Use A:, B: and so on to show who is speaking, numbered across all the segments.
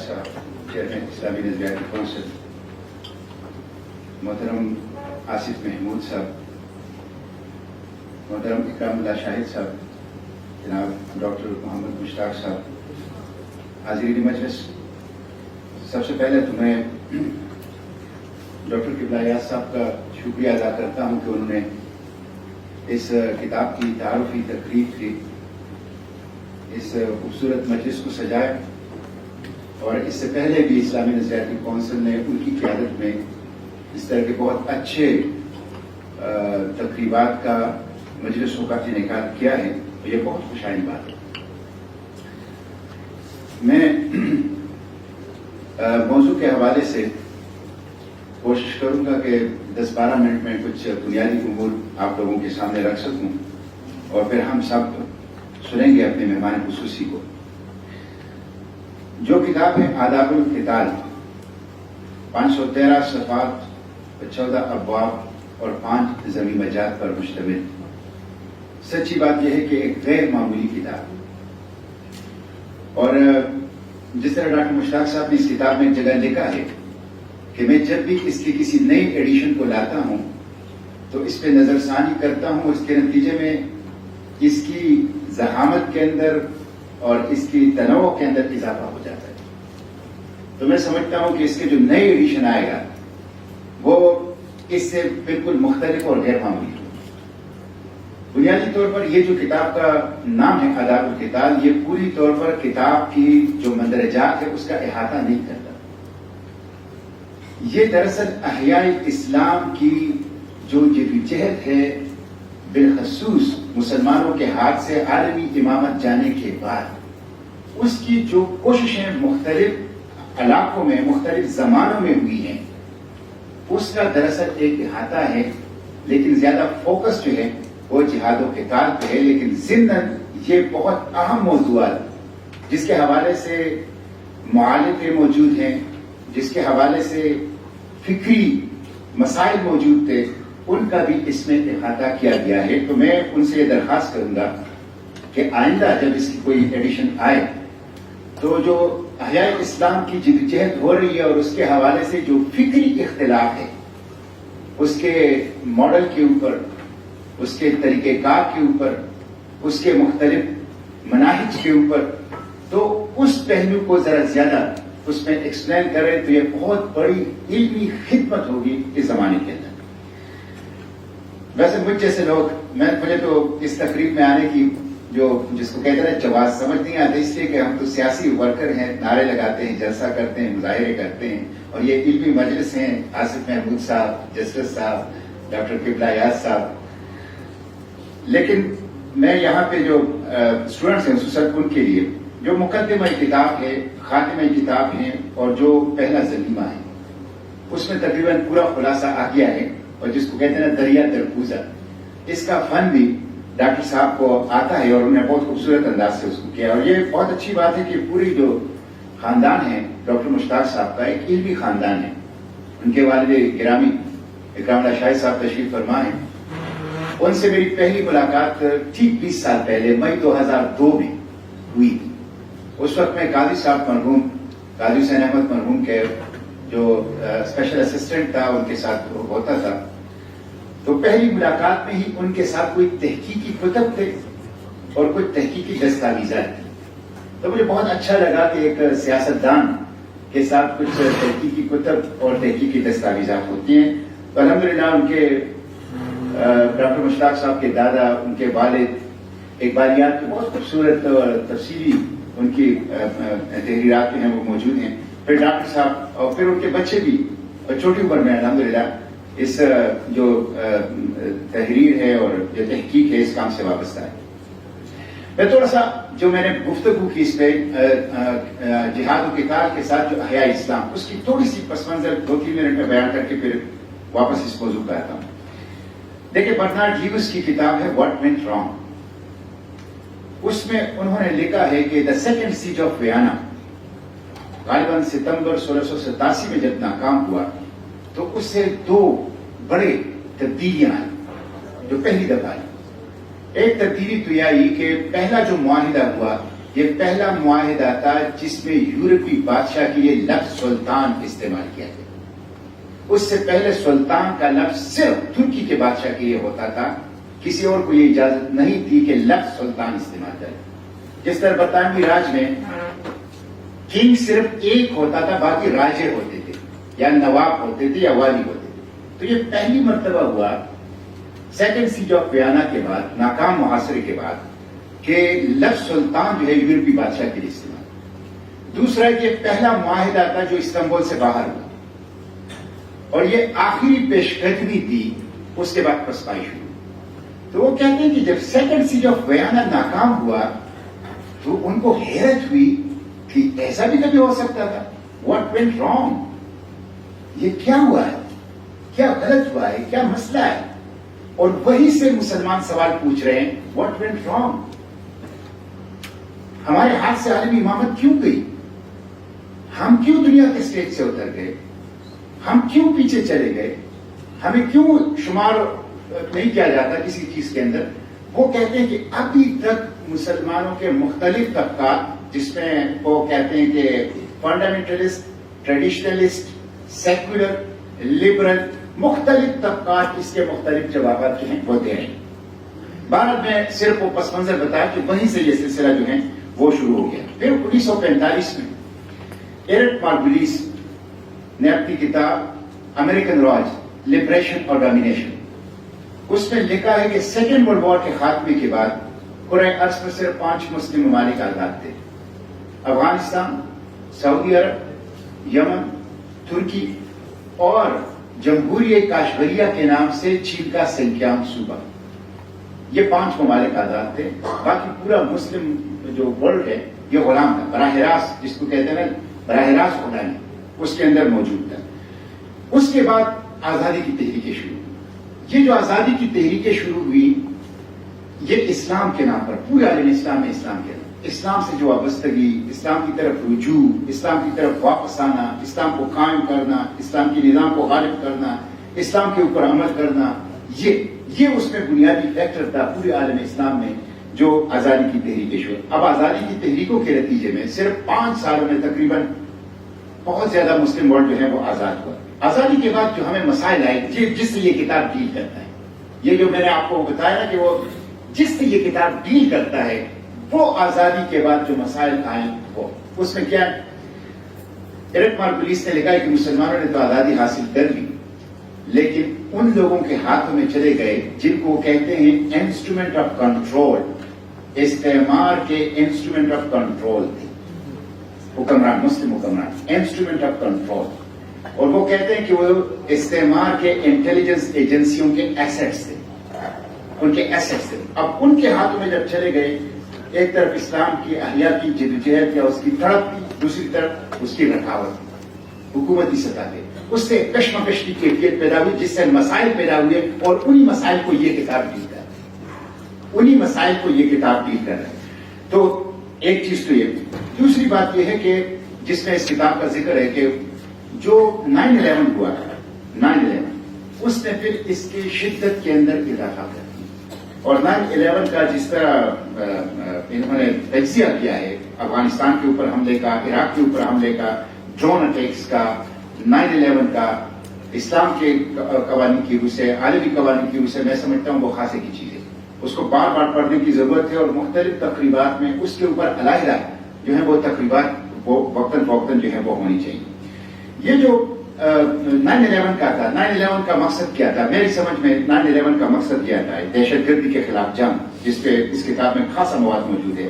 A: صاحب چیئرمین اسلامی نظریاتی کونسل، محترم آصف محمود صاحب، محترم اکرام اللہ شاہد صاحب، جناب ڈاکٹر محمد مشتاق صاحب، حاضرین مجلس، سب سے پہلے تو میں ڈاکٹر قبلہ ایاز صاحب کا شکریہ ادا کرتا ہوں کہ انہوں نے اس کتاب کی تعارفی تقریب کی اس خوبصورت مجلس کو سجایا، اور اس سے پہلے بھی اسلامی نظریاتی کونسل نے ان کی قیادت میں اس طرح کے بہت اچھے تقریبات کا مجلسوں کا انعقاد کیا ہے، تو یہ بہت خوشحالی بات ہے۔ میں موضوع کے حوالے سے کوشش کروں گا کہ 10-12 منٹ میں کچھ بنیادی امور آپ لوگوں کے سامنے رکھ سکوں، اور پھر ہم سب سنیں گے اپنے مہمان خصوصی کو۔ جو کتاب ہے آداب القتال، 513 صفحات، 14 ابواب اور 5 ضمیمی مجات پر مشتمل۔ سچی بات یہ ہے کہ ایک غیر معمولی کتاب، اور جس طرح ڈاکٹر مشتاق صاحب نے اس کتاب میں ایک جگہ لکھا ہے کہ میں جب بھی اس کی کسی نئی ایڈیشن کو لاتا ہوں تو اس پہ نظر ثانی کرتا ہوں، اس کے نتیجے میں اس کی ذہامت کے اندر اور اس کی تنوع کے اندر اضافہ ہو جاتا ہے۔ تو میں سمجھتا ہوں کہ اس کے جو نئی ایڈیشن آئے گا وہ اس سے بالکل مختلف اور غیر معمولی ہوگا۔ بنیادی طور پر یہ جو کتاب کا نام ہے آداب القتال، یہ پوری طور پر کتاب کی جو مندرجات ہے اس کا احاطہ نہیں کرتا۔ یہ دراصل احیاء اسلام کی جو جدوجہد ہے، بالخصوص مسلمانوں کے ہاتھ سے عالمی امامت جانے کے بعد اس کی جو کوششیں مختلف علاقوں میں مختلف زمانوں میں ہوئی ہیں، اس کا دراصل ایک احاطہ ہے، لیکن زیادہ فوکس جو ہے وہ جہاد و قتال پہ ہے۔ لیکن ضمن یہ بہت اہم موضوعات جس کے حوالے سے معالجے موجود ہیں، جس کے حوالے سے فکری مسائل موجود تھے، ان کا بھی اس میں احاطہ کیا گیا ہے۔ تو میں ان سے یہ درخواست کروں گا کہ آئندہ جب اس کی کوئی ایڈیشن آئے تو جو احیاء اسلام کی جدوجہد ہو رہی ہے اور اس کے حوالے سے جو فکری اختلاف ہے، اس کے ماڈل کے اوپر، اس کے طریقہ کار کے اوپر، اس کے مختلف مناہج کے اوپر، تو اس پہلو کو ذرا زیادہ اس میں ایکسپلین کریں تو یہ بہت بڑی علمی خدمت ہوگی اس زمانے کے اندر۔ ویسے مجھ جیسے لوگ، مجھے تو اس تقریب میں آنے کی جس کو کہتے ہیں جواز سمجھ نہیں آتا، اس لیے کہ ہم تو سیاسی ورکر ہیں، نعرے لگاتے ہیں، جلسہ کرتے ہیں، مظاہرے کرتے ہیں، اور یہ علمی مجلس ہیں، آصف محمود صاحب، جسٹس صاحب، ڈاکٹر قبلہ ایاز صاحب۔ لیکن میں یہاں پہ جو اسٹوڈنٹس ہیں خصوصاً ان کے لیے جو مقدمہ کتاب ہے، خاتمہ کتاب ہے، اور جو پہلا ضمیمہ ہے، اس میں تقریباً پورا خلاصہ آ گیا ہے، اور جس کو کہتے ہیں نا دریا درگوزہ، اس کا فن بھی ڈاکٹر صاحب کو آتا ہے، اور انہوں نے بہت خوبصورت انداز سے اس کو کیا۔ اور یہ بہت اچھی بات ہے کہ پوری جو خاندان ہے ڈاکٹر مشتاق صاحب کا ایک علمی خاندان ہے۔ ان کے والد گرامی اکرام اللہ شاہد صاحب تشریف فرما ہیں۔ ان سے میری پہلی ملاقات ٹھیک 20 سال پہلے مئی 2002 میں ہوئی تھی۔ اس وقت میں قاضی صاحب مرحوم، قاضی حسین احمد مرحوم کے جو اسپیشل اسسٹنٹ تھا ان کے ساتھ ہوتا تھا، تو پہلی ملاقات میں ہی ان کے ساتھ کوئی تحقیقی کتب تھے اور کچھ تحقیقی دستاویزات تھیں۔ تو مجھے بہت اچھا لگا کہ ایک سیاستدان کے ساتھ کچھ تحقیقی کتب اور تحقیقی دستاویزات ہوتی ہیں۔ تو الحمدللہ ان کے ڈاکٹر مشتاق صاحب کے دادا، ان کے والد اقبالیات کی بہت خوبصورت اور تفصیلی ان کی تحریرات جو ہیں وہ موجود ہیں۔ پھر ڈاکٹر صاحب اور پھر ان کے بچے بھی چھوٹی عمر میں الحمدللہ اس جو تحریر ہے اور جو تحقیق ہے اس کام سے وابستہ ہے۔ میں تھوڑا سا جو میں نے گفتگو کی اس پہ جہاد و قتال کے ساتھ جو احیاء اسلام، اس کی تھوڑی سی پس منظر 2-3 منٹ میں بیان کر کے پھر واپس اس موضوع پہ آتا ہوں۔ دیکھیں، برنارڈ ہیوز کی کتاب ہے واٹ وینٹ رانگ۔ اس میں انہوں نے لکھا ہے کہ the second siege of Vienna غالباً ستمبر 1687 میں جب ناکام ہوا تو اس سے 2 بڑے تبدیلیاں آئی جو پہلی دفعہ آئی۔ ایک تبدیلی تو یہ آئی کہ پہلا جو معاہدہ ہوا یہ پہلا معاہدہ تھا جس میں یورپی بادشاہ کے لیے لفظ سلطان استعمال کیا گیا. اس سے پہلے سلطان کا لفظ صرف ترکی کے بادشاہ کے لیے ہوتا تھا، کسی اور کو یہ اجازت نہیں تھی کہ لفظ سلطان استعمال کرے. جس طرح برطانوی راج میں کنگ صرف ایک ہوتا تھا، باقی راجے ہوتے تھے یا نواب ہوتے تھے یا والی ہوتے تھے. تو یہ پہلی مرتبہ ہوا سیکنڈ سیج آف ویانا کے بعد، ناکام محاصرے کے بعد، کہ لفظ سلطان جو ہے یورپی بادشاہ کے لیے استعمال. دوسرا کہ پہلا معاہدہ تھا جو استنبول سے باہر ہوا، اور یہ آخری پیش قدمی تھی، اس کے بعد پسپائی شروع. تو وہ کہتے ہیں کہ جب سیکنڈ سیج آف ویانا ناکام ہوا تو ان کو حیرت ہوئی کہ ایسا بھی کبھی ہو سکتا تھا. What went wrong? یہ کیا ہوا ہے؟ کیا غلط ہوا ہے؟ کیا مسئلہ ہے؟ اور وہی سے مسلمان سوال پوچھ رہے ہیں، واٹ وینٹ رانگ؟ ہمارے ہاتھ سے عالمی امامت کیوں گئی؟ ہم کیوں دنیا کے اسٹیج سے اتر گئے؟ ہم کیوں پیچھے چلے گئے؟ ہمیں کیوں شمار نہیں کیا جاتا کسی چیز کے اندر؟ وہ کہتے ہیں کہ ابھی تک مسلمانوں کے مختلف طبقات، جس میں وہ کہتے ہیں کہ فنڈامنٹلسٹ، ٹریڈیشنلسٹ، سیکولر، لبرل، مختلف طبقات اس کے مختلف جوابات جو ہیں وہ دے رہے ہیں. بھارت میں صرف وہ پس منظر بتایا کہ وہیں سے یہ سلسلہ جو ہے وہ شروع ہو گیا. پھر 1945 میں ایرک مارگولیس نے اپنی کتاب امریکن راج، لبریشن اور ڈومینیشن، اس میں لکھا ہے کہ سیکنڈ ورلڈ وار کے خاتمے کے بعد قرآن عرض میں صرف 5 مسلم ممالک آزاد تھے: افغانستان، سعودی عرب، یمن، ترکی اور جمہوریہ کاشغریہ کے نام سے چین کا سنکیانگ صوبہ. یہ 5 ممالک آزاد تھے. باقی پورا مسلم جو ورلڈ ہے یہ غلام تھا، براہ راست، جس کو کہتے ہیں نا براہ راست غلامی، اس کے اندر موجود تھا. اس کے بعد آزادی کی تحریکیں شروع ہوئی. یہ جو آزادی کی تحریکیں شروع ہوئی یہ اسلام کے نام پر، پورے عالم اسلام میں اسلام کے نام، اسلام سے جو وابستگی، اسلام کی طرف رجوع، اسلام کی طرف واپس آنا، اسلام کو قائم کرنا، اسلام کے نظام کو غالب کرنا، اسلام کے اوپر عمل کرنا، یہ اس میں بنیادی فیکٹر تھا پورے عالم اسلام میں جو آزادی کی تحریکیں شروع. اب آزادی کی تحریکوں کے نتیجے میں صرف 5 سالوں میں تقریباً بہت زیادہ مسلم ورلڈ جو ہے وہ آزاد ہوا. آزادی کے بعد جو ہمیں مسائل آئے، جس سے یہ کتاب ڈیل کرتا ہے، یہ جو میں نے آپ کو بتایا کہ وہ جس سے یہ کتاب ڈیل کرتا ہے، وہ آزادی کے بعد جو مسائل آئے وہ اس میں کیا. ایرک مارگولیس نے لکھا ہے کہ مسلمانوں نے تو آزادی حاصل کر لی، لیکن ان لوگوں کے ہاتھوں میں چلے گئے جن کو کہتے ہیں انسٹرومنٹ آف کنٹرول، استعمار کے انسٹرومنٹ آف کنٹرول تھے حکمران، مسلم حکمران، انسٹرومنٹ آف کنٹرول. اور وہ کہتے ہیں کہ وہ استعمار کے انٹیلیجنس ایجنسیوں کے ایسیٹس تھے، ان کے ایسیٹس تھے. اب ان کے ہاتھوں میں جب چلے گئے، ایک طرف اسلام کی احیا کی جدوجہد یا اس کی تڑپ تھی، دوسری طرف اس کی رکاوٹ تھی حکومتی سطح پہ. اس سے کشمکش کی کیفیت پیدا ہوئی جس سے مسائل پیدا ہوئے، اور انہی مسائل کو یہ کتاب ڈیل کر رہی ہے، انہی مسائل کو یہ کتاب ڈیل کر رہے ہیں. تو ایک چیز تو یہ. دوسری بات یہ ہے کہ جس میں اس کتاب کا ذکر ہے کہ جو 9/11 ہوا تھا، 9/11 اس نے پھر اس کی شدت کے اندر اضافہ کر دیا. اور 9/11 کا جس طرح انہوں نے تجزیہ کیا ہے افغانستان کے اوپر حملے کا، عراق کے اوپر حملے کا، ڈرون اٹیکس کا، 9/11 کا، اسلام کے قوانین کی روح سے، عالمی قوانین کی روح سے، میں سمجھتا ہوں وہ خاصے کی چیز ہے. اس کو بار بار پڑھنے کی ضرورت ہے، اور مختلف تقریبات میں اس کے اوپر علیحدہ جو ہے وہ تقریبات وہ وقتاً فوقتاً جو ہے وہ ہونی چاہیے. یہ جو 9/11 کا تھا، 9/11 کا مقصد کیا تھا؟ میری سمجھ میں 9/11 کا مقصد کیا تھا؟ دہشت گردی کے خلاف جنگ، جس پہ اس کتاب میں خاصا مواد موجود ہے،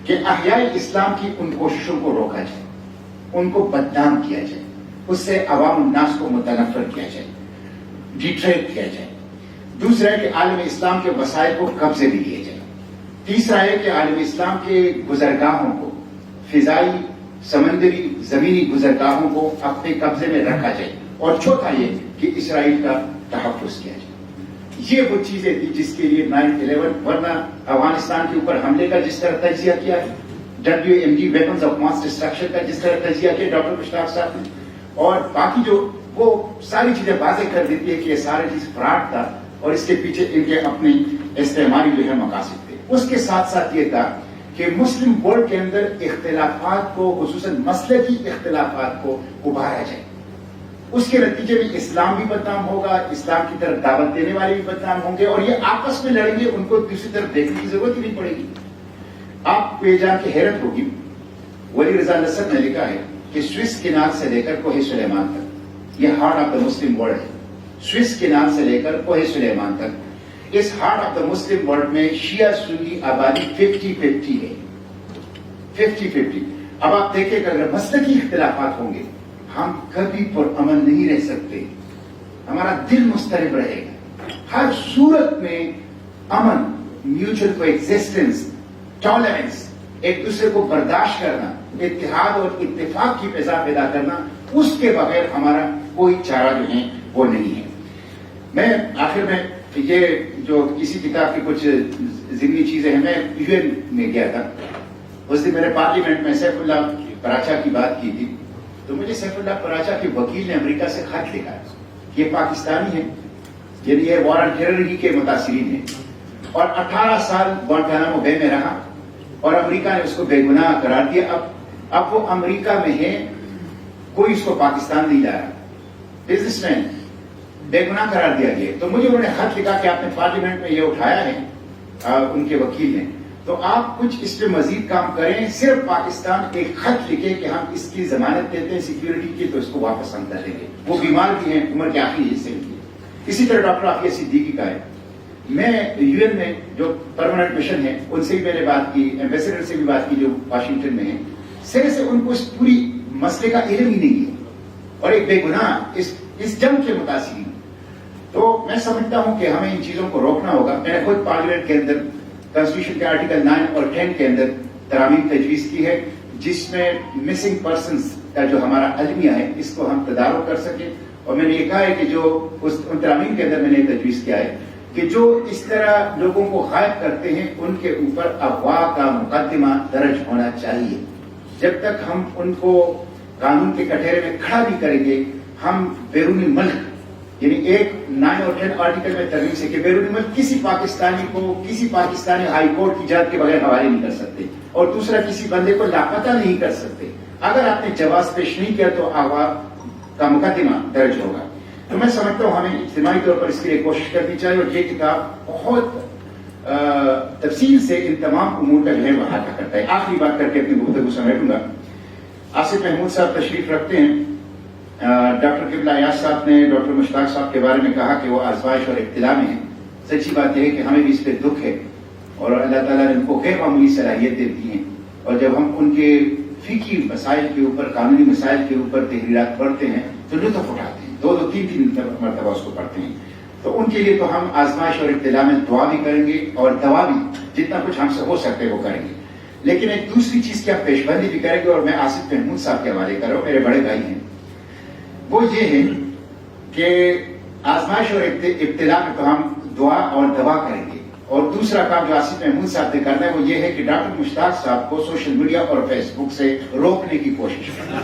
A: کہ احیاء اسلام کی ان کوششوں کو روکا جائے، ان کو بدنام کیا جائے، اس سے عوام الناس کو متنفر کیا جائے، ڈیٹریکٹ کیا جائے. دوسرا ہے کہ عالم اسلام کے وسائل کو قبضے میں لیے جائے. تیسرا ہے کہ عالم اسلام کے گزرگاہوں کو، فضائی، سمندری، زمینی گزرگاہوں کو اپنے قبضے میں رکھا جائے. اور چوتھا یہ کہ اسرائیل کا تحفظ کیا جائے. یہ وہ چیزیں تھی جس کے لیے 9/11، ورنہ افغانستان کے اوپر حملے کا جس طرح تجزیہ کیا ہے، WMD weapons of mass destruction کا جس طرح تجزیہ کیا ڈاکٹر مشتاق صاحب نے، اور باقی جو وہ ساری چیزیں واضح کر دیتی ہے کہ یہ سارے چیز فراڈ تھا، اور اس کے پیچھے ان کے اپنی استعماری جو ہے مقاصد تھے. اس کے ساتھ ساتھ یہ تھا کہ مسلم ورلڈ کے اندر اختلافات کو، خصوصاً مسلکی اختلافات کو ابھارا جائے. اس کے نتیجے میں اسلام بھی بدنام ہوگا، اسلام کی طرف دعوت دینے والے بھی بدنام ہوں گے، اور یہ آپس میں لڑیں گے، ان کو دوسری طرف دیکھنے کی ضرورت ہی نہیں پڑے گی. آپ کو یہ جان کے حیرت ہوگی، ولی رضا نصر نے لکھا ہے کہ سوئس کنال سے لے کر کوہ سلیمان تک، یہ heart of the Muslim world ہے. سوئس کنال سے لے کر کوہ سلیمان تک، اس heart of the Muslim world میں شیعہ سنی آبادی 50-50 ہے. 50-50. اب آپ دیکھیں کہ اگر مسلکی اختلافات ہوں گے، ہم کبھی پرامن نہیں رہ سکتے، ہمارا دل مضطرب رہے گا. ہر صورت میں امن، میوچل کو ایگزسٹنس، ٹالرنس، ایک دوسرے کو برداشت کرنا، اتحاد اور اتفاق کی فضا پیدا کرنا، اس کے بغیر ہمارا کوئی چارہ جو ہے وہ نہیں ہے. میں آخر میں یہ جو کسی کتاب کی کچھ ضمنی چیزیں ہیں، میں یو این میں گیا تھا، اس دن میں نے پارلیمنٹ میں سیف اللہ پراچا کی بات کی تھی، تو مجھے سیف اللہ پراچا کے وکیل نے امریکہ سے خط لکھا کہ یہ پاکستانی ہے، یعنی یہ وار آن ٹیرر ہی کے متاثرین ہیں، اور 18 سال گوانٹانامو بے میں رہا اور امریکہ نے اس کو بے گناہ قرار دیا. اب وہ امریکہ میں ہے، کوئی اس کو پاکستان نہیں جا رہا، بزنس مین بے گناہ قرار دیا گیا. تو مجھے انہوں نے خط لکھا کہ آپ نے پارلیمنٹ میں یہ اٹھایا ہے، ان کے وکیل نے، تو آپ کچھ اس پہ مزید کام کریں. صرف پاکستان ایک خط لکھے کہ ہم اس کی ضمانت دیتے ہیں سیکیورٹی کی، تو اس کو واپس ہم کر لیں گے. وہ بیمار بھی ہیں، عمر کے آخری حصے میں. اسی طرح ڈاکٹر عافیہ صدیقی کا ہے. میں یو این میں جو پرماننٹ مشن ہے ان سے بھی میں نے بات کی، ایمبیسڈر سے بھی بات کی جو واشنگٹن میں ہیں. سرے سے ان کو اس پوری مسئلے کا علم ہی نہیں ہے، اور ایک بے گناہ اس جنگ کے متاثرین. تو میں سمجھتا ہوں کہ ہمیں ان چیزوں کو روکنا ہوگا. میں نے خود پارلیمنٹ کے اندر کانسٹیٹیوشن کے آرٹیکل 9 اور 10 کے اندر ترامیم تجویز کی ہے، جس میں مسنگ پرسنز کا جو ہمارا المیہ ہے اس کو ہم تدارک کر سکیں. اور میں نے یہ کہا ہے کہ جو ان ترامیم کے اندر میں نے تجویز کیا ہے کہ جو اس طرح لوگوں کو غائب کرتے ہیں ان کے اوپر اغوا کا مقدمہ درج ہونا چاہیے. جب تک ہم ان کو قانون کے کٹہرے میں کھڑا نہیں کریں گے، ہم بیرونی ملک، یعنی ایک 9 اور 10 آرٹیکل میں ترمیم سے کہ بیرونی ملک کسی پاکستانی کو کسی پاکستانی ہائی کورٹ کی جج کے بغیر حوالے نہیں کر سکتے، اور دوسرا کسی بندے کو لاپتہ نہیں کر سکتے. اگر آپ نے جواز پیش نہیں کیا تو اغوا کا مقدمہ درج ہوگا. تو میں سمجھتا ہوں ہمیں اجتماعی طور پر اس کے لیے کوشش کرنی چاہیے، اور یہ کتاب بہت تفصیل سے ان تمام امور کا جو ہے وہ احاطہ کرتا ہے. آخری بات کر کے اپنی گفتگو سمیٹوں گا. آصف محمود صاحب تشریف رکھتے ہیں. ڈاکٹر قبلہ ایاز صاحب نے ڈاکٹر مشتاق صاحب کے بارے میں کہا کہ وہ آزمائش اور ابتلا میں ہیں. سچی بات یہ ہے کہ ہمیں بھی اس پہ دکھ ہے، اور اللہ تعالیٰ نے ان کو غیر معمولی صلاحیتیں دی ہیں، اور جب ہم ان کے فقہی مسائل کے اوپر، قانونی مسائل کے اوپر تحریرات پڑھتے ہیں تو لطف اٹھاتے ہیں، 2-3 مرتبہ اس کو پڑھتے ہیں. تو ان کے لیے تو ہم آزمائش اور ابتلا میں دعا بھی کریں گے، اور دوا بھی جتنا کچھ ہم سے ہو سکتے وہ کریں گے. لیکن ایک دوسری چیز کی آپ پیش بندی بھی کریں گے، اور میں آصف محمود صاحب کے حوالے کر رہا ہوں، میرے بڑے بھائی ہیں. وہ یہ ہے کہ آزمائش اور ابتلا میں تو ہم دعا اور دوا کریں گے، اور دوسرا کام جو آصف محمود صاحب نے کرنا ہے وہ یہ ہے کہ ڈاکٹر مشتاق صاحب کو سوشل میڈیا اور فیس بک سے روکنے کی کوشش کرنا.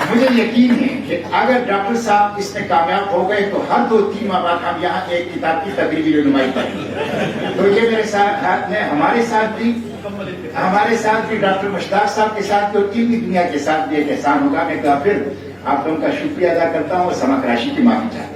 A: مجھے یقین ہے کہ اگر ڈاکٹر صاحب اس میں کامیاب ہو گئے تو ہر 2-3 ماہ بعد ہم یہاں ایک کتاب کی تقریبی رہنمائی کریں گے. تو یہ میرے ساتھ میں ہمارے ساتھ بھی ڈاکٹر مشتاق صاحب کے ساتھ بھی، اور علمی دنیا کے ساتھ بھی ایک احسان ہوگا. میں پھر آپ لوگوں کا شکریہ ادا کرتا ہوں اور سمک راشی کی معافی چاہتا ہوں.